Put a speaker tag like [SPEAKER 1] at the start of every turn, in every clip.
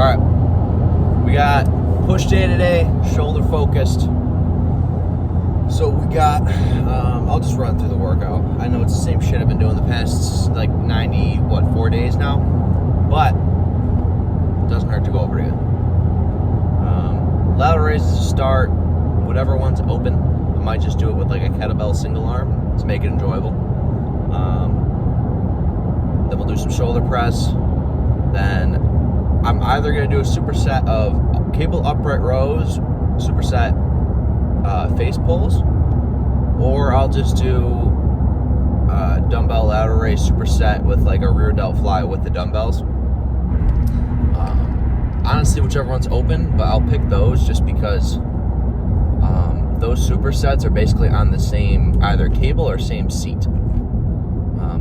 [SPEAKER 1] right, we got push day today, shoulder focused. So we got, I'll just run through the workout. I know it's the same shit I've been doing the past, 4 days now, but it doesn't hurt to go over it again. Lateral raises to start, whatever one's open. I might just do it with a kettlebell single arm to make it enjoyable. Then we'll do some shoulder press. Then I'm either going to do a superset of cable upright rows, superset face pulls, or I'll just do dumbbell lateral raise superset with a rear delt fly with the dumbbells. Honestly, whichever one's open, but I'll pick those just because those supersets are basically on the same either cable or same seat.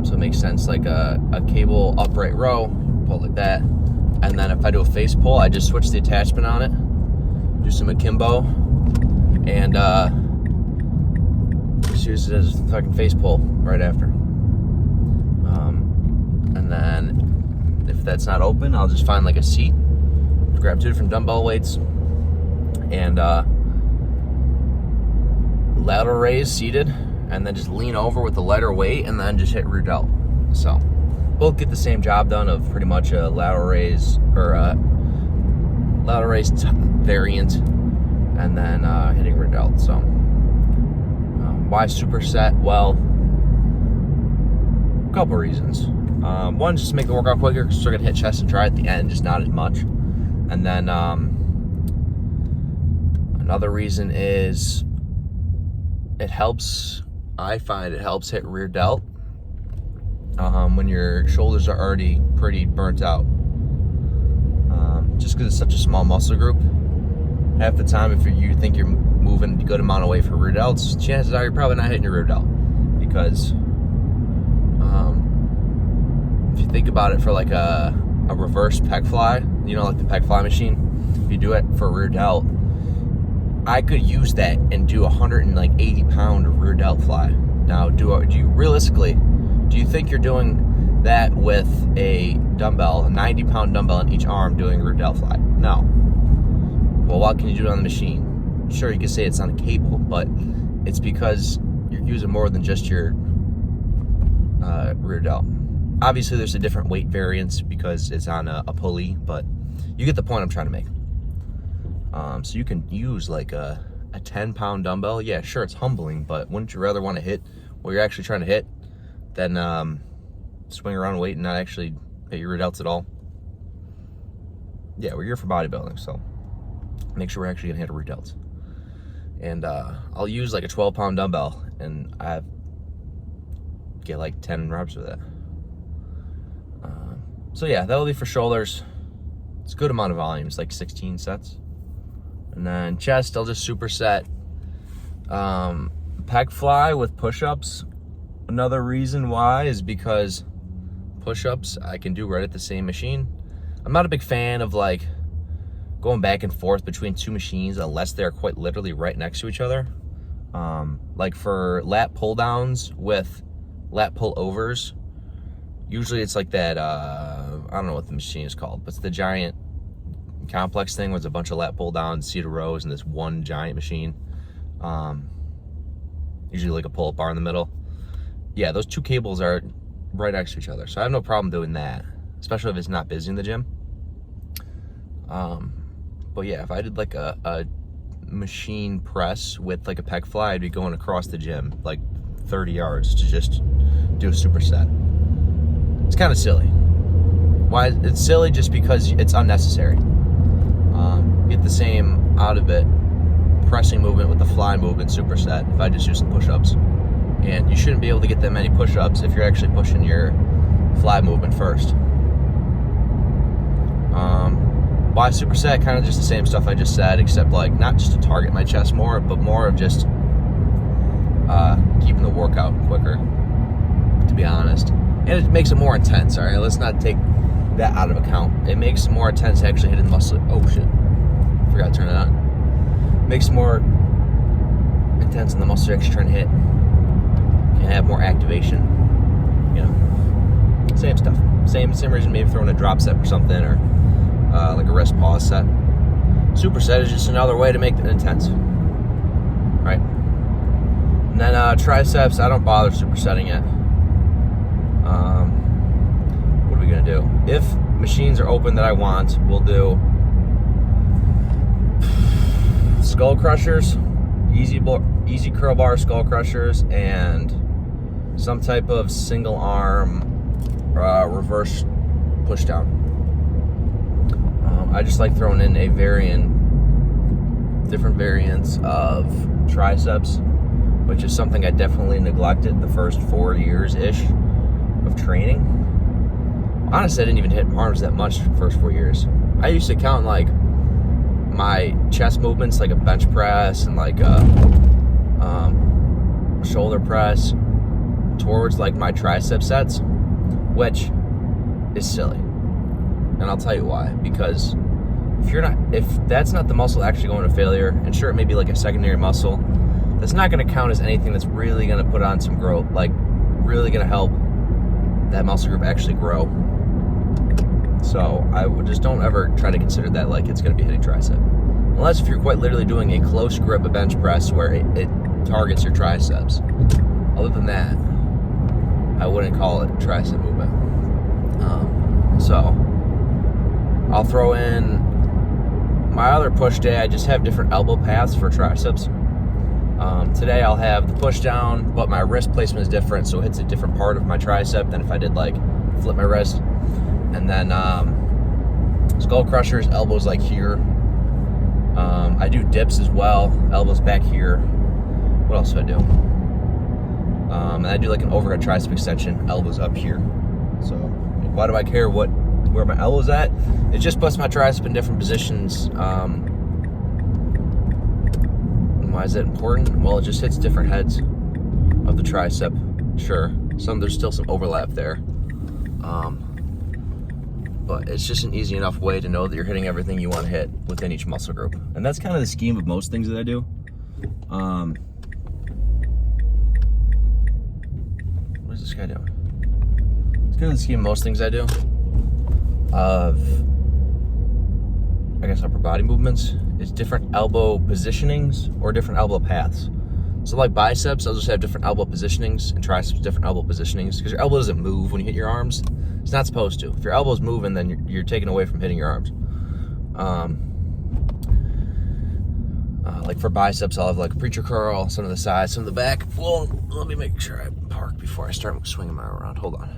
[SPEAKER 1] So it makes sense, a cable upright row, pull like that. And then if I do a face pull, I just switch the attachment on it, do some akimbo, and just use it as a fucking face pull right after. And then if that's not open, I'll just find a seat, grab 2 different dumbbell weights, and lateral raise seated, and then just lean over with the lighter weight, and then just hit rear delt. So both get the same job done of pretty much a lateral raise or a lateral raise variant, and then hitting rear delt. So why superset? Well, a couple reasons. One, just to make the workout quicker, because we're gonna hit chest and try at the end, just not as much. And then another reason is I find it helps hit rear delt when your shoulders are already pretty burnt out. Just because it's such a small muscle group, half the time if you think you're moving a good amount of weight for rear delts, chances are you're probably not hitting your rear delt. Because if you think about it for a reverse pec fly, the pec fly machine, if you do it for rear delt, I could use that and do 180 pound rear delt fly. Now, do you realistically, do you think you're doing that with a dumbbell, a 90 pound dumbbell in each arm doing rear delt fly? No. Well, what can you do on the machine? Sure, you could say it's on a cable, but it's because you're using more than just your rear delt. Obviously, there's a different weight variance because it's on a pulley, but you get the point I'm trying to make. So you can use a 10 pound dumbbell. Yeah, sure, it's humbling, but wouldn't you rather want to hit what you're actually trying to hit than swing around weight and not actually hit your rear delts at all? Yeah, we're here for bodybuilding, so make sure we're actually gonna hit a rear delts. And I'll use a 12 pound dumbbell, and I get 10 reps with it. So yeah, that'll be for shoulders. It's a good amount of volume. It's 16 sets. And then chest, I'll just superset pec fly with push-ups. Another reason why is because push-ups I can do right at the same machine. I'm not a big fan of going back and forth between 2 machines unless they're quite literally right next to each other. For lat pull downs with lat pull overs, usually it's that I don't know what the machine is called, but it's the giant complex thing with a bunch of lat pull downs, seated rows, and this one giant machine. Usually a pull-up bar in the middle. Yeah, those 2 cables are right next to each other, so I have no problem doing that, especially if it's not busy in the gym. But yeah, if I did a machine press with a pec fly, I'd be going across the gym 30 yards to just do a superset. It's kind of silly. Why? It's silly just because it's unnecessary. Get the same out of it pressing movement with the fly movement superset if I just do some push-ups. And you shouldn't be able to get that many push-ups if you're actually pushing your fly movement first. Why superset? Kind of just the same stuff I just said, except not just to target my chest more, but more of just keeping the workout quicker, to be honest. And it makes it more intense, all right? Let's not take that out of account. It makes it more intense actually hitting the muscle. Oh shit, forgot to turn it on. Makes it more intense in the muscle you're actually trying to hit. You can have more activation, Same stuff. Same reason maybe throwing a drop set or something, or a rest pause set. Superset is just another way to make it intense, right? And then triceps, I don't bother supersetting it. What are we gonna do? If machines are open that I want, we'll do skull crushers, easy curl bar skull crushers, and some type of single arm reverse push down. I just like throwing in different variants of triceps, which is something I definitely neglected the first 4 years-ish of training. Honestly, I didn't even hit arms that much the first 4 years. I used to count like my chest movements, like a bench press and like a shoulder press, towards like my tricep sets, which is silly. And I'll tell you why. Because if that's not the muscle actually going to failure, and sure, it may be like a secondary muscle, that's not going to count as anything that's really going to put on some growth, like really going to help that muscle group actually grow. So I would just don't ever try to consider that like it's going to be hitting tricep. Unless if you're quite literally doing a close grip, a bench press where it targets your triceps. Other than that, I wouldn't call it tricep movement. So I'll throw in my other push day. I just have different elbow paths for triceps. Today I'll have the push down, but my wrist placement is different, so it hits a different part of my tricep than if I did like flip my wrist. And then skull crushers, elbows like here. I do dips as well, elbows back here. What else do I do? And I do like an overhead tricep extension, elbows up here. So why do I care where my elbow's at? It just puts my tricep in different positions. Why is that important? Well, it just hits different heads of the tricep. Sure, there's still some overlap there. But it's just an easy enough way to know that you're hitting everything you want to hit within each muscle group. And that's kind of the scheme of most things that I do. What is this guy doing? It's kind of the scheme of most things I do. I guess upper body movements is different elbow positionings or different elbow paths. So like biceps, I'll just have different elbow positionings, and triceps different elbow positionings, because your elbow doesn't move when you hit your arms. It's not supposed to. If your elbow's moving, then you're taken away from hitting your arms. Like for biceps, I'll have like a preacher curl, some of the sides, some of the back. Well, let me make sure I park before I start swinging my arm around. Hold on.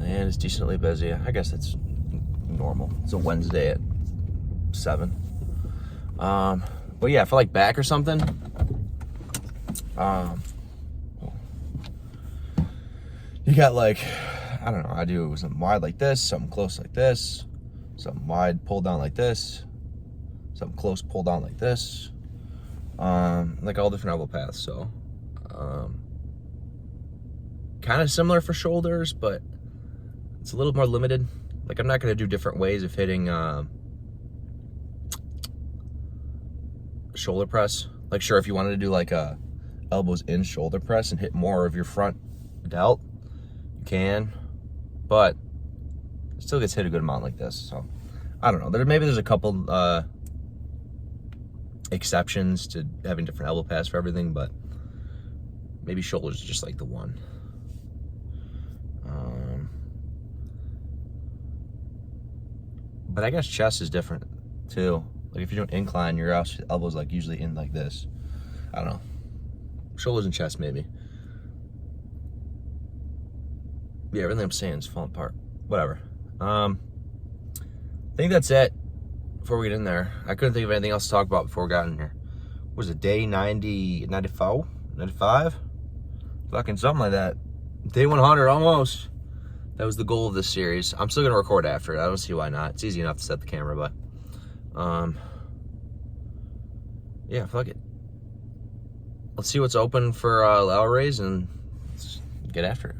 [SPEAKER 1] And it's decently busy. I guess it's normal. It's a Wednesday at 7. But yeah, for like back or something, you got like, I don't know, I do something wide like this, something close like this, something wide, pull down like this, something close, pull down like this, like all different elbow paths. So kind of similar for shoulders, but it's a little more limited. Like I'm not going to do different ways of hitting shoulder press. Like sure, if you wanted to do like a elbows in shoulder press and hit more of your front delt, you can, but it still gets hit a good amount like this. So I don't know, maybe there's a couple exceptions to having different elbow paths for everything, but maybe shoulders is just like the one. But I guess chest is different too. Like if you're doing incline, your elbows like usually in like this. I don't know. Shoulders and chest maybe. Yeah, everything I'm saying is falling apart. Whatever. I think that's it before we get in there. I couldn't think of anything else to talk about before we got in here. What was it, day 90, 94, 95? Fucking something like that. Day 100 almost. That was the goal of this series. I'm still gonna record after it. I don't see why not. It's easy enough to set the camera, but yeah, fuck it. Let's see what's open for lateral raise and let's get after it.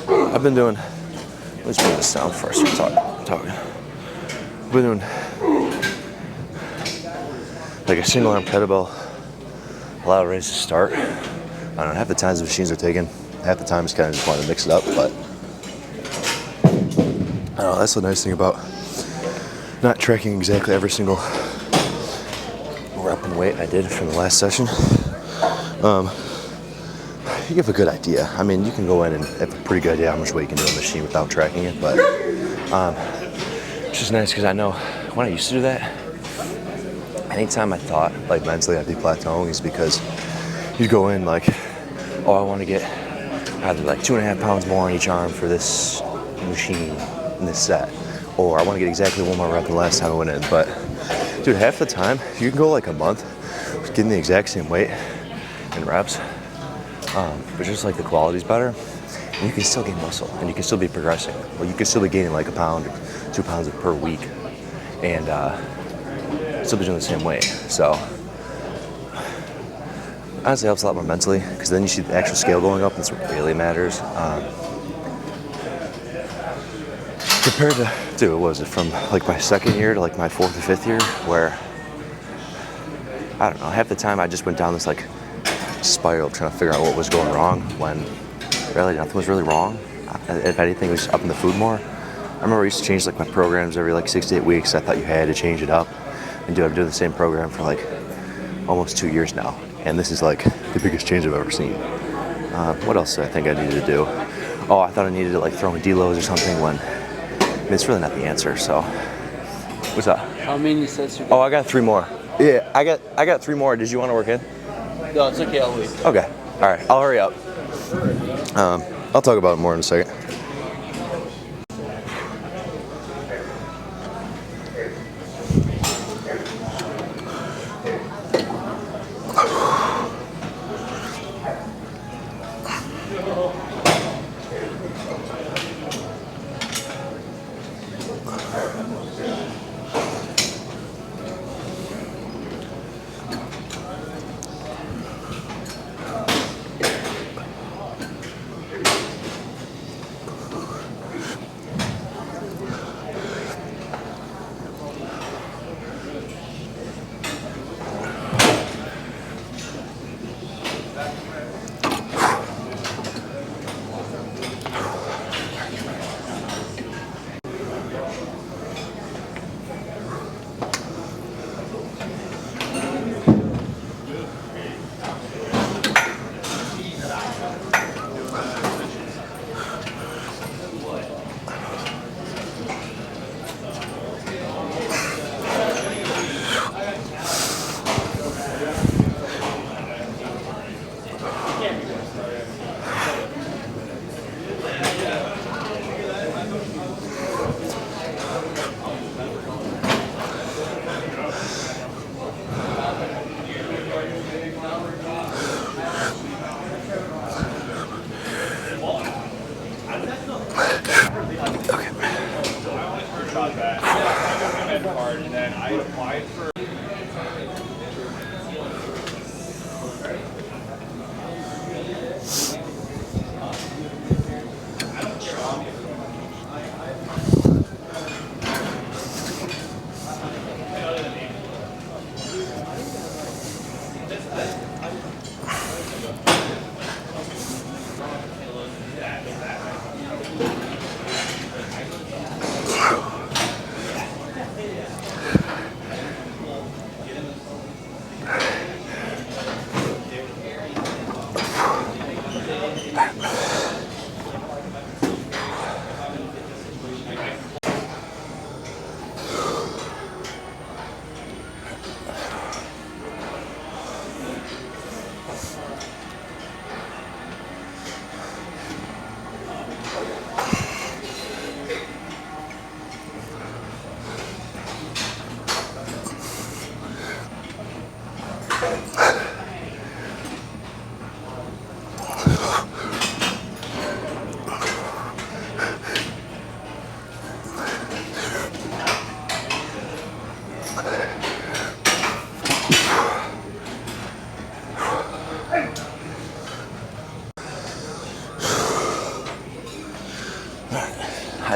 [SPEAKER 1] I've been doing, let's bring this down before I start talking. I've been doing like a single arm kettlebell, a lot of raises to start. I don't know, half the times the machines are taken, half the time it's kind of just wanting to mix it up, but I don't know, that's the nice thing about not tracking exactly every single rep and weight I did from the last session. You have a good idea. I mean, you can go in and have a pretty good idea how much weight you can do on the machine without tracking it, but it's just nice because I know when I used to do that, anytime I thought like mentally I'd be plateauing is because you'd go in like, oh, I want to get either like 2.5 pounds more on each arm for this machine in this set, or I want to get exactly one more rep than the last time I went in. But dude, half the time you can go like a month getting the exact same weight and reps, but just like the quality's better, and you can still gain muscle and you can still be progressing. Well, you can still be gaining like 1 pound or 2 pounds per week and still be doing the same weight. So honestly, it helps a lot more mentally because then you see the actual scale going up, and that's what really matters. Compared to, dude, what was it, from like my second year to like my 4th or 5th year, where I don't know, half the time I just went down this like spiral trying to figure out what was going wrong when really nothing was really wrong. If anything, it was up in the food more. I remember I used to change like my programs every like 6 to 8 weeks. I thought you had to change it up, and dude, I've been doing the same program for like almost 2 years now, and this is like the biggest change I've ever seen. What else did I think I needed to do? Oh, I thought I needed to like throw in deloads or something when I mean, it's really not the answer. So what's up?
[SPEAKER 2] How many sets you got?
[SPEAKER 1] Oh, I got 3 more. Yeah, I got 3 more. Did you want to work in?
[SPEAKER 2] No, it's okay, I'll wait.
[SPEAKER 1] Okay. All right, I'll hurry up. I'll talk about it more in a second.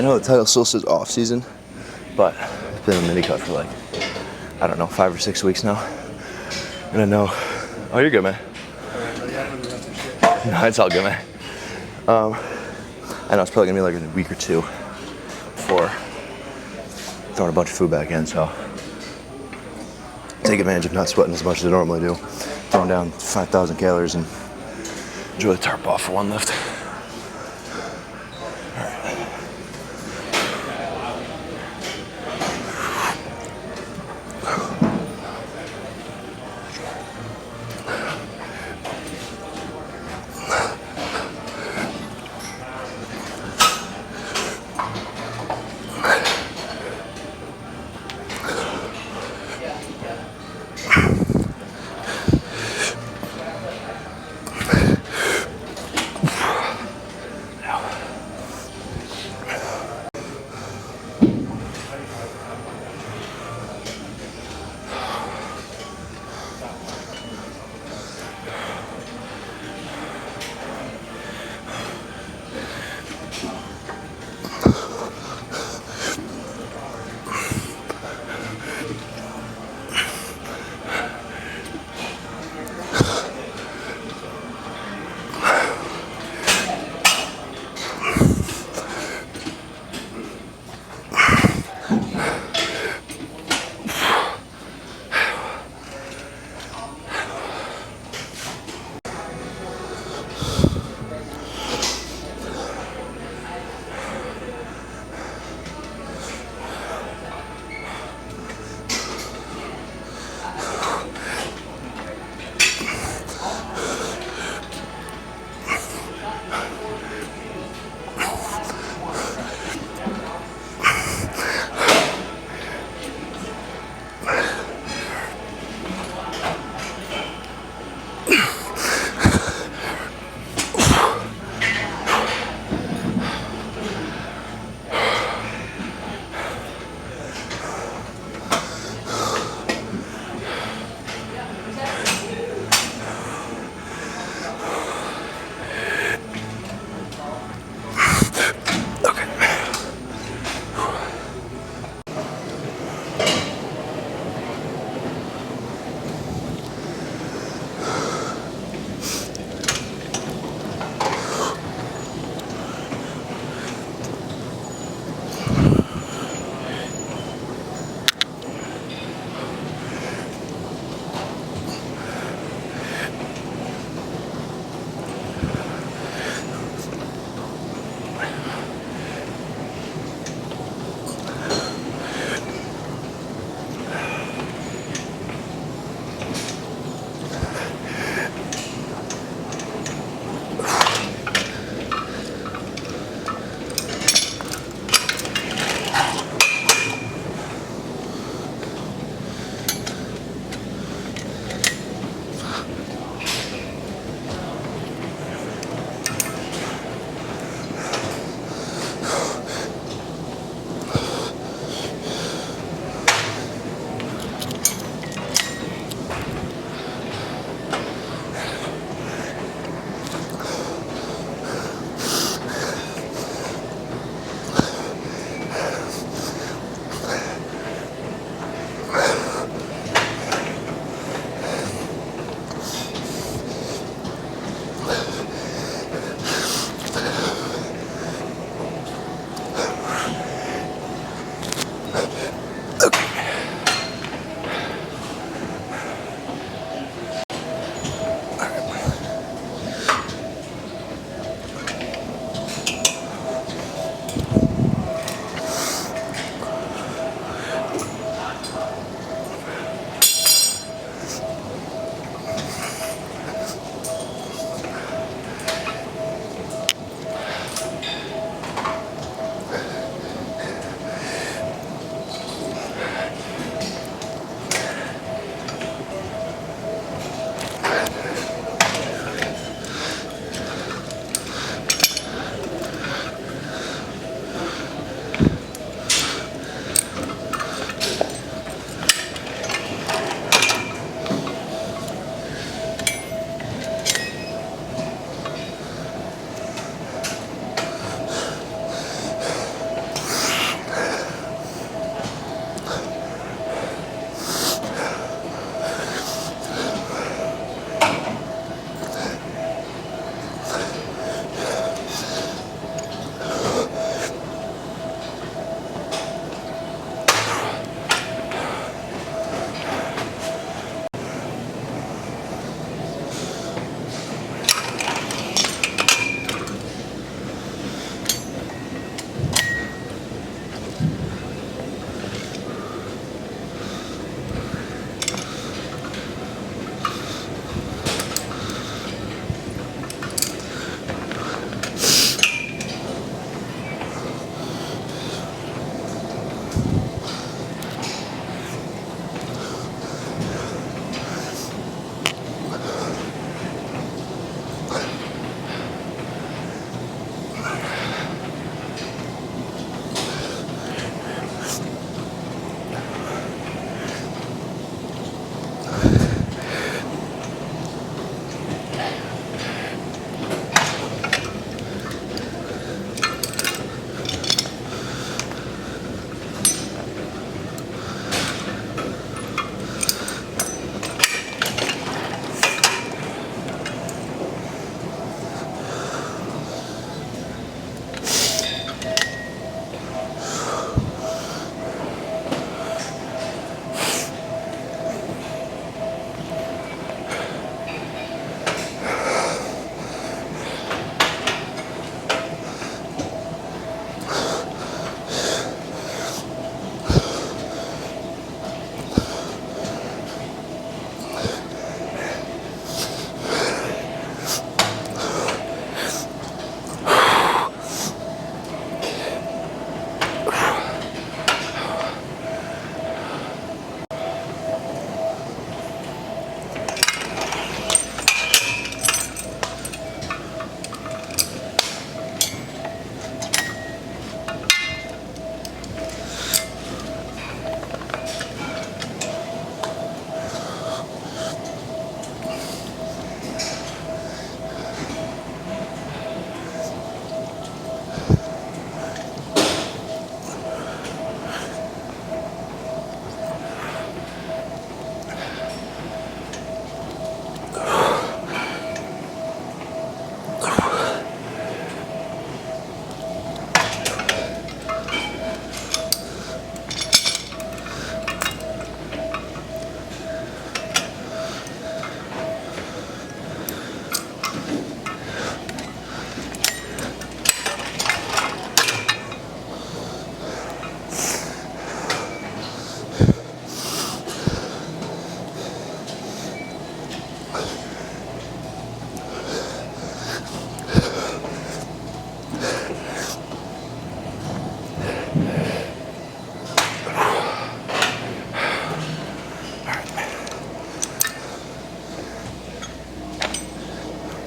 [SPEAKER 3] I know the title still says Offseason, but it's been a mini cut for like, I don't know, 5 or 6 weeks now. And I know, oh, you're good, man. No, it's all good, man. I know it's probably gonna be like a week or two before throwing a bunch of food back in, so take advantage of not sweating as much as I normally do. Throwing down 5,000 calories and enjoy the tarp off for one lift.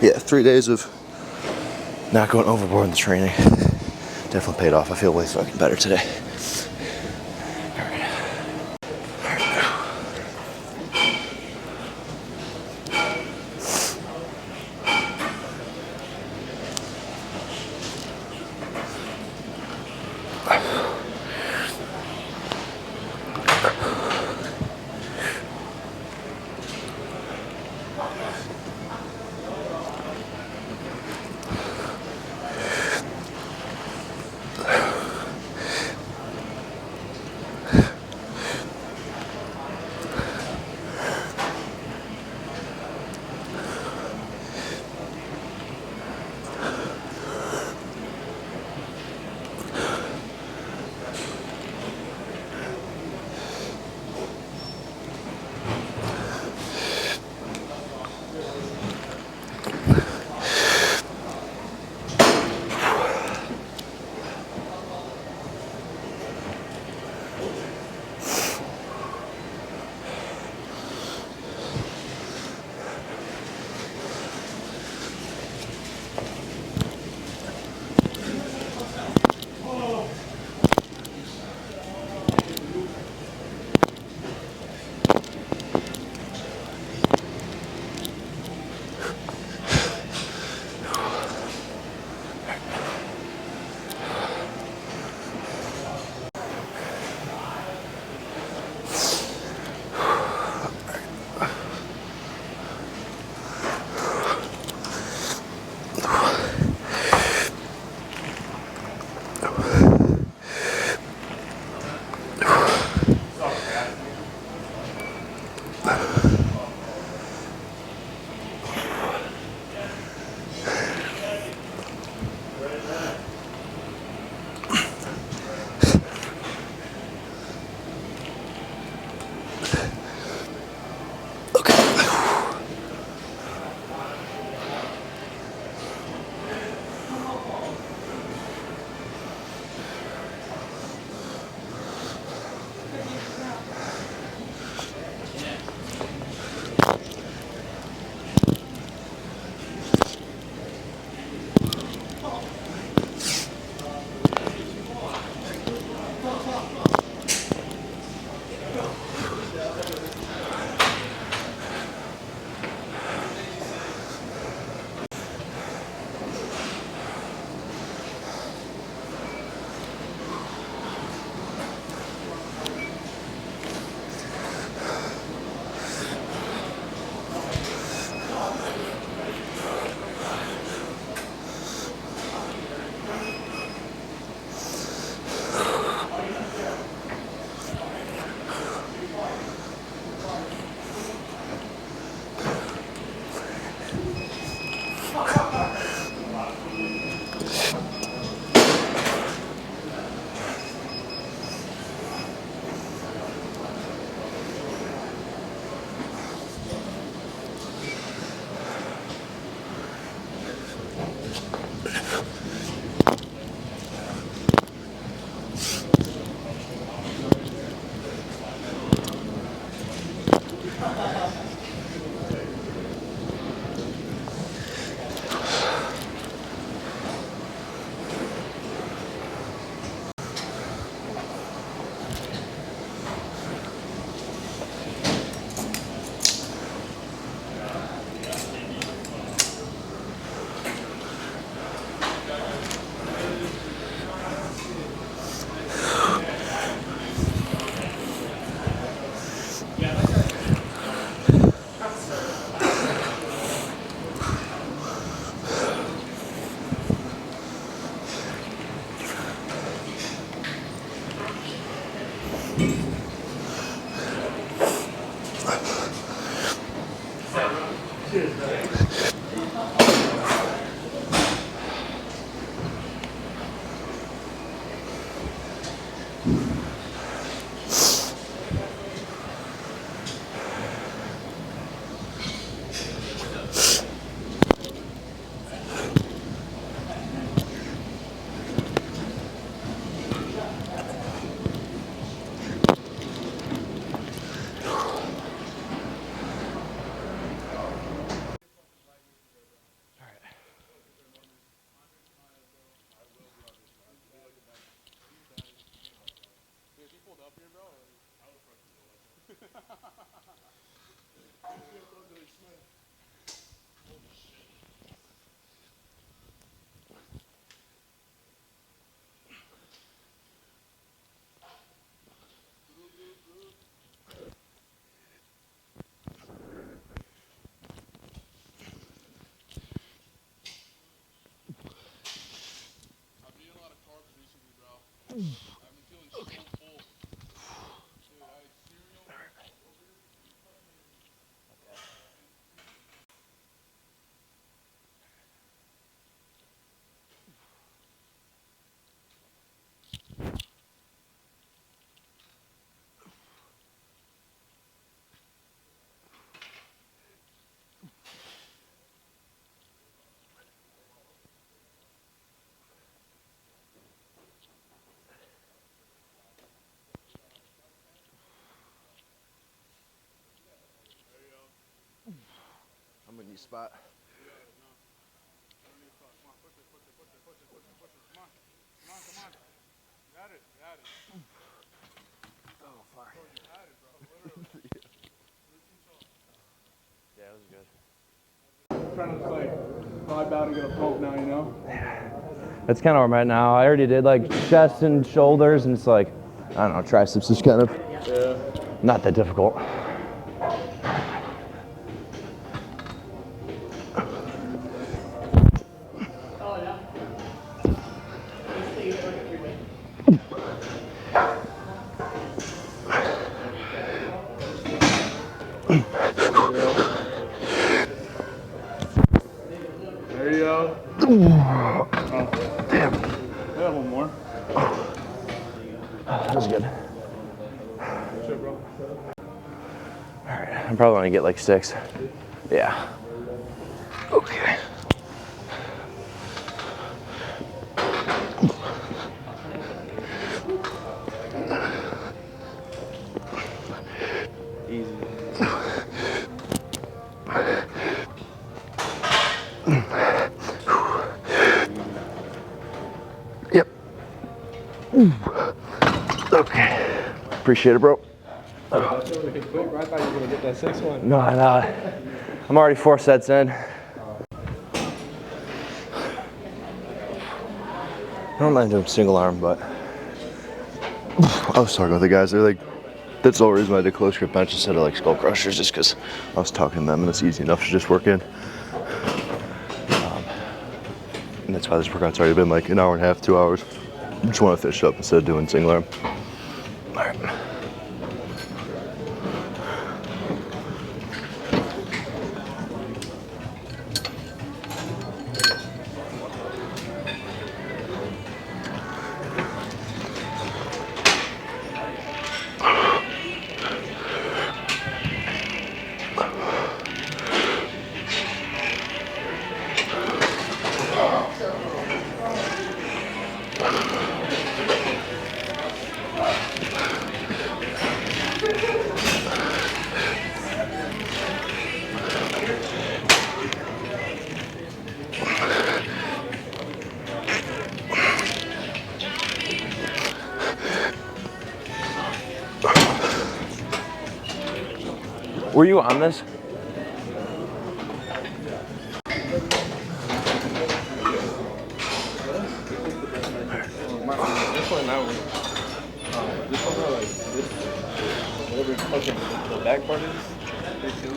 [SPEAKER 3] yeah, 3 days of not going overboard in the training definitely paid off. I feel way fucking better today. I'm in your spot. Oh, far. Yeah, it was good.
[SPEAKER 4] Trying to like vibe out and get a pump now, you know?
[SPEAKER 3] That's kind of where I'm at now. I already did like chest and shoulders, and it's like, I don't know, triceps is kind of not that difficult.
[SPEAKER 4] There you go.
[SPEAKER 3] Damn.
[SPEAKER 4] I got one more.
[SPEAKER 3] That was good.
[SPEAKER 4] Shit, bro.
[SPEAKER 3] All right, I'm probably gonna get like 6. Yeah. Okay.
[SPEAKER 2] Easy.
[SPEAKER 3] Yep. Okay. Appreciate it, bro.
[SPEAKER 4] That's really quick, bro. I thought you were gonna get that 6th one.
[SPEAKER 3] No, I'm already 4 sets in. I don't mind doing single arm, but I was talking with the guys. They're like, that's the whole reason why I did close grip bench instead of like skull crushers, just because I was talking to them and it's easy enough to just work in. And that's why this workout's already been like an hour and a half, 2 hours. I just want to finish up instead of doing single arm. All right. Were you on this?
[SPEAKER 4] This one, that one. This one, like this. Whatever fucking the back part is. This too.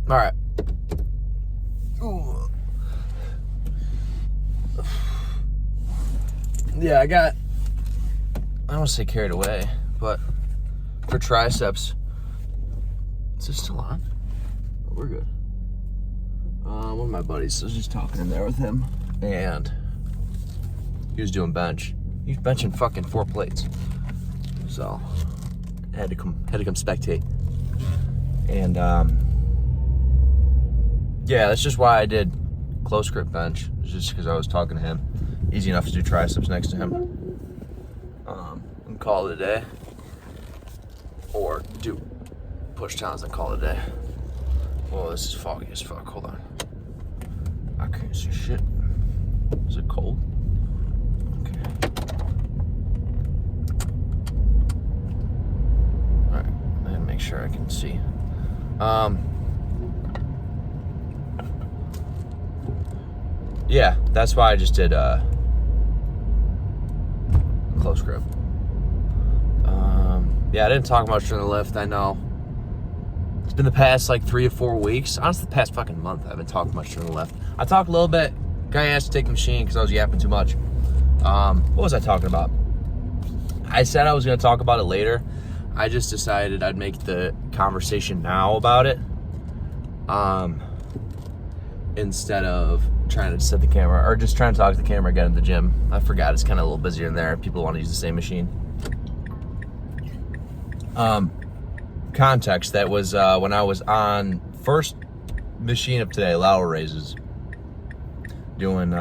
[SPEAKER 1] All right. Ooh. Yeah, I don't want to say carried away, but for triceps, is this still on? Oh, we're good. One of my buddies, I was just talking in there with him, and he was doing bench. He was benching fucking 4 plates. So, I had to come spectate. And yeah, that's just why I did close grip bench, just because I was talking to him. Easy enough to do triceps next to him. And call it a day. Or do push downs and call it a day. Whoa, this is foggy as fuck. Hold on. I can't see shit. Is it cold? Okay. Alright, I gotta make sure I can see. Yeah, that's why I just did close grip. Yeah, I didn't talk much during the lift, I know. It's been the past like 3 or 4 weeks. Honestly, the past fucking month, I haven't talked much during the lift. I talked a little bit. Guy asked to take the machine because I was yapping too much. What was I talking about? I said I was going to talk about it later. I just decided I'd make the conversation now about it. Instead of trying to set the camera, or just trying to talk to the camera again at the gym. I forgot it's kind of a little busier in there. People want to use the same machine. Context, that was when I was on first machine of today, lateral raises, doing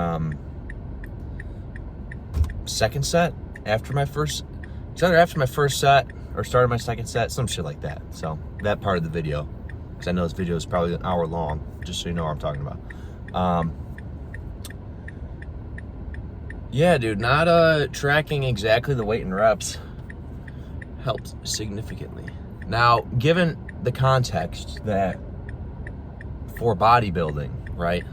[SPEAKER 1] second set after my first, it's either after my first set or started my second set, some shit like that. So that part of the video, because I know this video is probably an hour long, just so you know what I'm talking about. Yeah, dude, not tracking exactly the weight and reps helped significantly. Now, given the context that for bodybuilding, right?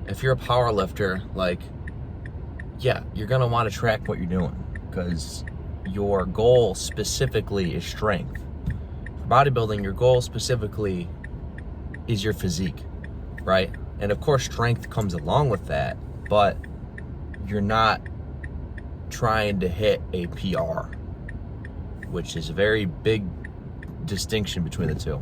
[SPEAKER 1] If you're a power lifter, like, yeah, you're gonna want to track what you're doing because your goal specifically is strength. For bodybuilding, your goal specifically is your physique, right? And of course, strength comes along with that, but you're not trying to hit a PR, which is a very big distinction between the two.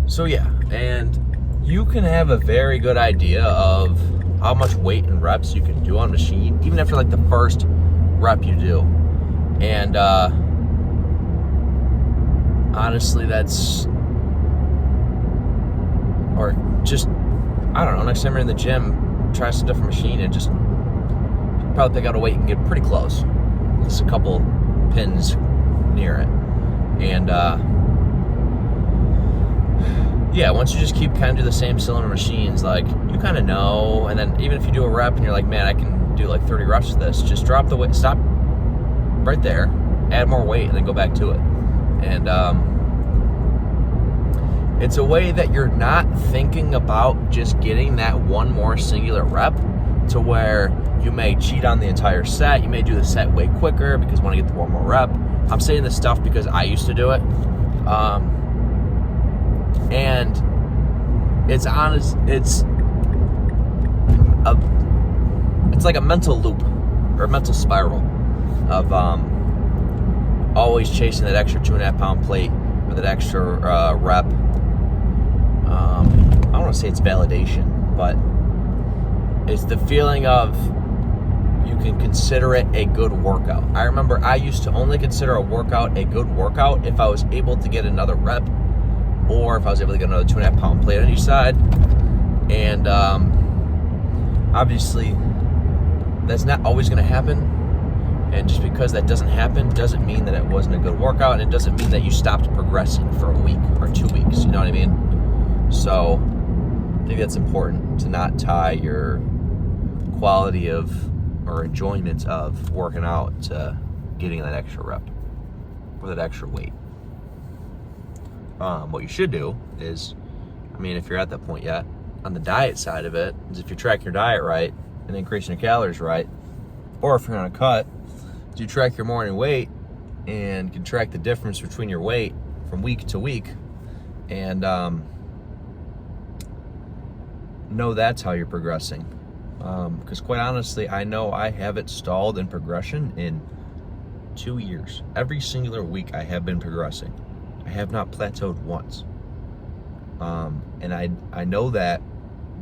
[SPEAKER 1] So yeah, and you can have a very good idea of how much weight and reps you can do on machine, even after like the first rep you do. And honestly, that's, or just, I don't know, next time you're in the gym, try some different machine and just probably pick out a weight and get pretty close. Just a couple pins near it. And yeah, once you just keep kind of do the same cylinder machines, like, you kind of know. And then even if you do a rep and you're like, man, I can do like 30 reps of this, just drop the weight, stop right there, add more weight, and then go back to it. And it's a way that you're not thinking about just getting that one more singular rep, to where you may cheat on the entire set. You may do the set way quicker because you want to get the one more rep. I'm saying this stuff because I used to do it. And it's honest, it's like a mental loop or a mental spiral of always chasing that extra 2.5 pound plate or that extra rep. I don't want to say it's validation, but it's the feeling of you can consider it a good workout. I remember I used to only consider a workout a good workout if I was able to get another rep, or if I was able to get another 2.5 pound plate on each side. And obviously that's not always going to happen. And just because that doesn't happen doesn't mean that it wasn't a good workout, and it doesn't mean that you stopped progressing for a week or 2 weeks, you know what I mean? So I think that's important, to not tie your quality of or enjoyment of working out to getting that extra rep or that extra weight. What you should do is, I mean, if you're at that point yet, on the diet side of it, is if you're tracking your diet right and increasing your calories right, or if you're on a cut, do you track your morning weight and can track the difference between your weight from week to week, and know that's how you're progressing. Because quite honestly, I know I haven't stalled in progression in 2 years. Every singular week I have been progressing. I have not plateaued once. And I know that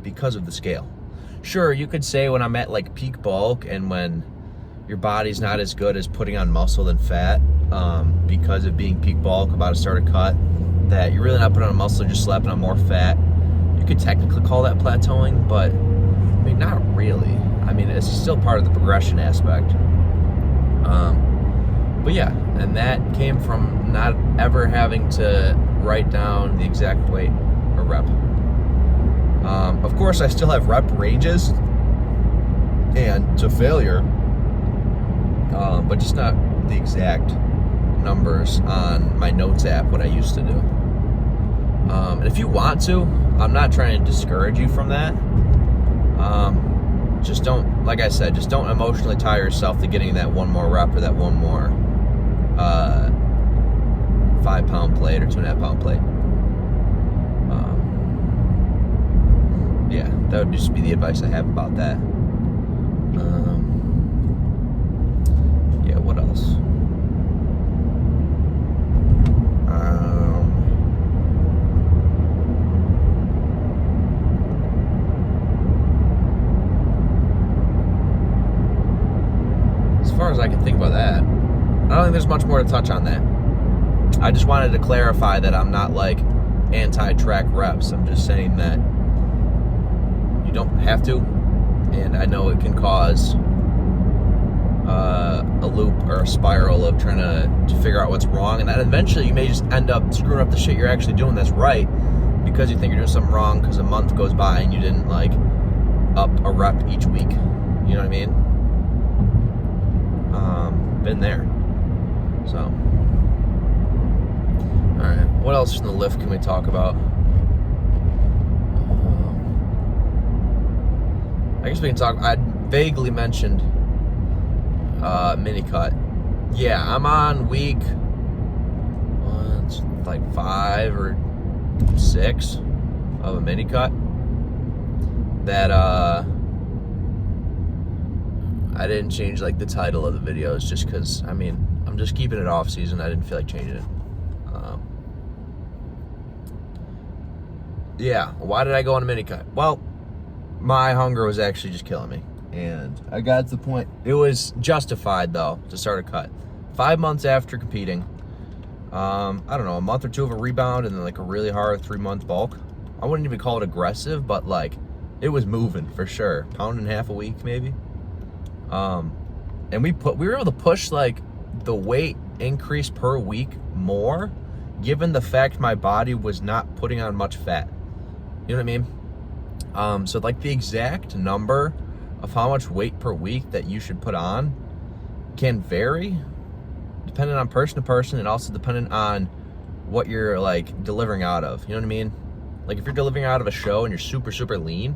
[SPEAKER 1] because of the scale. Sure, you could say when I'm at like peak bulk and when your body's not as good as putting on muscle than fat, because of being peak bulk, about to start a cut, that you're really not putting on muscle, you're just slapping on more fat. You could technically call that plateauing, but I mean, not really. I mean, it's still part of the progression aspect. But yeah, and that came from not ever having to write down the exact weight or rep. Of course, I still have rep ranges and to failure, but just not the exact numbers on my notes app what I used to do. And if you want to, I'm not trying to discourage you from that. Just don't, like I said, just don't emotionally tie yourself to getting that one more rep or that one more 5-pound plate or 2.5-pound plate. Yeah, that would just be the advice I have about that. Yeah, what else? As far as I can think about that, I don't think there's much more to touch on that. I just wanted to clarify that I'm not like anti-track reps. I'm just saying that you don't have to, and I know it can cause a loop or a spiral of trying to figure out what's wrong, and then eventually you may just end up screwing up the shit you're actually doing that's right because you think you're doing something wrong because a month goes by and you didn't like up a rep each week. You know what I mean? Been there. So, all right. What else from the lift can we talk about? I guess we can talk. I vaguely mentioned mini cut. Yeah, I'm on week it's like 5 or 6 of a mini cut. That I didn't change like the title of the videos just because, I mean, I'm just keeping it off season. I didn't feel like changing it. Yeah, why did I go on a mini cut? Well, my hunger was actually just killing me. And I got to the point, it was justified though to start a cut. 5 months after competing, I don't know, a month or two of a rebound and then like a really hard 3-month bulk. I wouldn't even call it aggressive, but like it was moving for sure. 1.5 pounds a week maybe. And we were able to push like the weight increase per week more, given the fact my body was not putting on much fat. You know what I mean? So like the exact number of how much weight per week that you should put on can vary depending on person to person, and also dependent on what you're like delivering out of. You know what I mean? Like if you're delivering out of a show and you're super, super lean,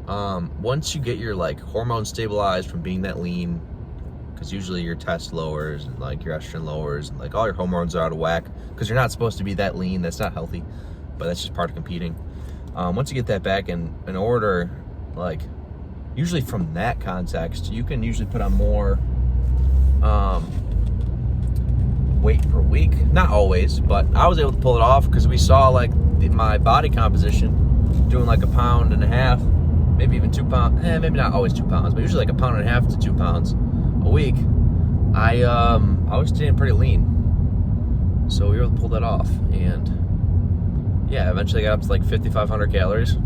[SPEAKER 1] once you get your like hormones stabilized from being that lean, because usually your test lowers and like your estrogen lowers and like all your hormones are out of whack because you're not supposed to be that lean. That's not healthy, but that's just part of competing. Once you get that back in order, like usually from that context, you can usually put on more weight per week. Not always, but I was able to pull it off because we saw like my body composition doing like 1.5 pounds, maybe even 2 pounds. Maybe not always 2 pounds, but usually like 1.5 pounds to 2 pounds a week. I was staying pretty lean, so we were able to pull that off, and yeah, eventually I got up to like 5,500 calories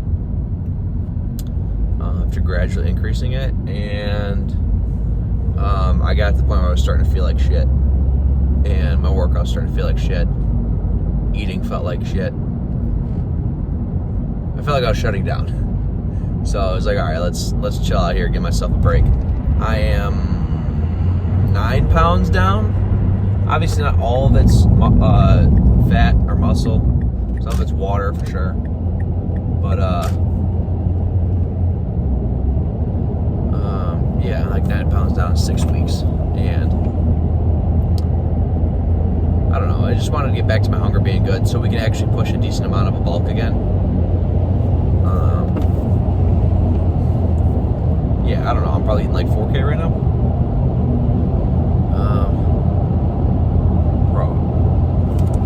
[SPEAKER 1] after gradually increasing it, and I got to the point where I was starting to feel like shit, and my workout was starting to feel like shit. Eating felt like shit. I felt like I was shutting down. So I was like, all right, let's chill out here, give myself a break. I am 9 pounds down. Obviously not all of it's fat or muscle. Some of it's water for sure. But yeah, like 9 pounds down in 6 weeks. And I don't know, I just wanted to get back to my hunger being good so we can actually push a decent amount of a bulk again. Yeah, I don't know, I'm probably eating like 4K right now. Bro,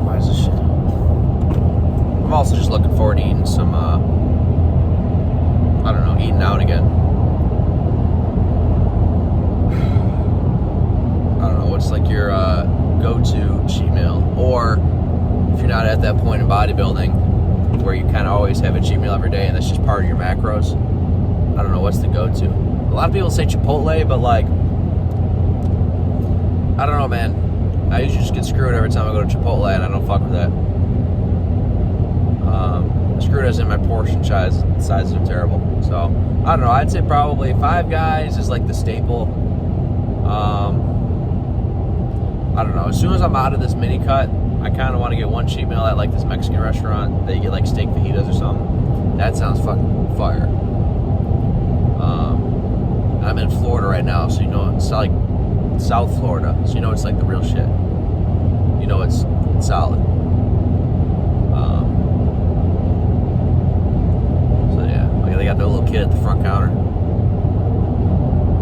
[SPEAKER 1] why is this shit? I'm also just looking forward to eating some, I don't know, eating out again. I don't know, what's like your go-to cheat meal? Or if you're not at that point in bodybuilding where you kind of always have a cheat meal every day and that's just part of your macros, I don't know, what's the go-to? A lot of people say Chipotle, but like, I don't know, man. I usually just get screwed every time I go to Chipotle, and I don't fuck with that. Screwed as in my portion sizes are terrible. So, I don't know. I'd say probably Five Guys is like the staple. I don't know. As soon as I'm out of this mini cut, I kind of want to get one cheat meal at like this Mexican restaurant. They get like steak fajitas or something. That sounds fucking fire. I'm in Florida right now, so you know it's like South Florida, so you know it's like the real shit. You know it's solid. So yeah, like they got the little kid at the front counter.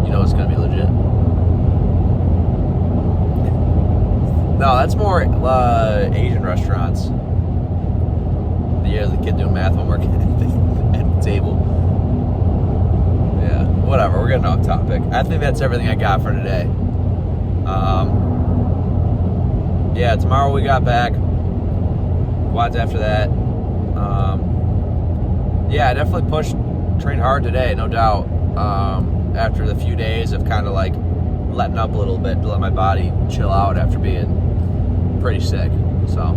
[SPEAKER 1] You know it's gonna be legit. No, that's more Asian restaurants. Yeah, the kid doing math homework at the table. Yeah, whatever. We're getting off topic. I think that's everything I got for today. Yeah, tomorrow we got back. Quads after that. Yeah, I definitely trained hard today, no doubt. After the few days of kind of like letting up a little bit to let my body chill out after being pretty sick. So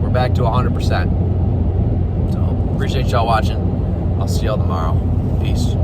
[SPEAKER 1] we're back to 100%. So appreciate y'all watching. I'll see y'all tomorrow. Peace.